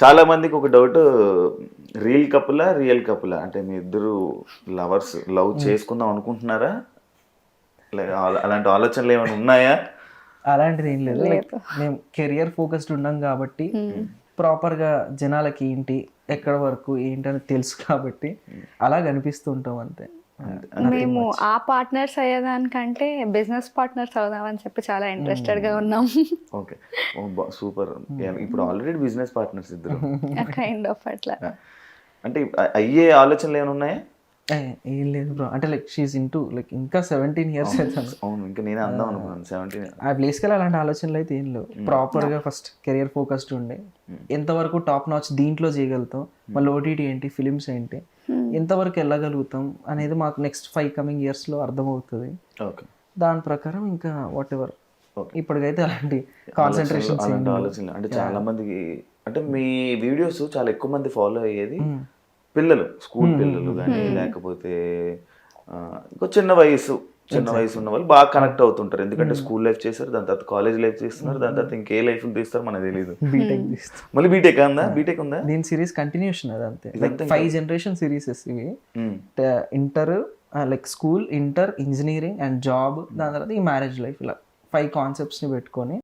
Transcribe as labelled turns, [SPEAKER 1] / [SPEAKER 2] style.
[SPEAKER 1] చాలా మందికి ఒక డౌట్, రియల్ కపులా రియల్ కపులా అంటే మీ ఇద్దరు లవర్స్ లవ్ చేసుకుందాం అనుకుంటున్నారా? అలాంటి ఆలోచనలు ఏమైనా ఉన్నాయా?
[SPEAKER 2] అలాంటిది ఏం లేదు. లైక్ మేము కెరియర్ ఫోకస్డ్ ఉన్నాం కాబట్టి ప్రాపర్గా జనాలకి ఏంటి ఎక్కడ వరకు ఏంటి అని తెలుసు కాబట్టి అలా కనిపిస్తూ ఉంటాం అంతే.
[SPEAKER 3] మేము ఆ పార్ట్నర్స్ అయ్యేదానికంటే బిజినెస్ పార్ట్నర్స్ అవుదామని చెప్పి చాలా ఇంట్రెస్టెడ్ గా ఉన్నాం.
[SPEAKER 1] Okay, super. ఇప్పుడు ఆల్రెడీ బిజినెస్ పార్ట్నర్స్ ఇద్దరు.
[SPEAKER 3] కైండ్ ఆఫ్ అట్లా.
[SPEAKER 1] అంటే అయ్యే ఆలోచనలు ఏమైనా ఉన్నాయా?
[SPEAKER 2] ఏం లేదు బ్రో, అంటే లైక్ షీఈస్ ఇంటూ లైక్ ఇంకా 17 years అవుతాను.
[SPEAKER 1] అవును, ఇంకా నేనే అందాం అనుకున్నాను 17.
[SPEAKER 2] ఆ ప్లేస్కి వెళ్ళి అలాంటి ఆలోచనలు అయితే ఏం లేవు. ప్రాపర్గా ఫస్ట్ కెరియర్ ఫోకస్డ్ ఉండే ఎంతవరకు టాప్ నాచ్ దీంట్లో చేయగలుగుతాం, మళ్ళీ ఓటీటీ ఏంటి, ఫిలిమ్స్ ఏంటి, ఎంతవరకు వెళ్ళగలుగుతాం అనేది మాకు నెక్స్ట్ 5 coming yearsలో అర్థమవుతుంది.
[SPEAKER 1] ఓకే,
[SPEAKER 2] దాని ప్రకారం ఇంకా వాట్ ఎవర్.
[SPEAKER 1] Okay.
[SPEAKER 2] ఇప్పటికైతే అలాంటి కాన్సన్ట్రేషన్
[SPEAKER 1] అలాంటి ఆలోచనలు అంటే చాలా మందికి, అంటే మీ వీడియోస్ చాలా ఎక్కువ మంది ఫాలో అయ్యేది పిల్లలు, స్కూల్ పిల్లలు కానీ లేకపోతే ఇంకో చిన్న వయసు ఉన్న వాళ్ళు బాగా కనెక్ట్ అవుతుంటారు. ఎందుకంటే స్కూల్ లైఫ్ చేస్తారు, దాని తర్వాత కాలేజ్ లైఫ్ చేస్తున్నారు, దాని తర్వాత ఇంకే లైఫ్ తీస్తారు మనకు తెలియదు.
[SPEAKER 2] బీటెక్
[SPEAKER 1] మళ్ళీ బీటెక్ ఉందా? బీటెక్ ఉందా?
[SPEAKER 2] దీని సిరీస్ కంటిన్యూషన్ అది అంతే. లైక్ 5 generation సిరీసెస్ ఇవి. Inter like school, inter, engineering and job, దాని తర్వాత ఈ మ్యారేజ్ లైఫ్, ఇలా 5 concepts ని పెట్టుకొని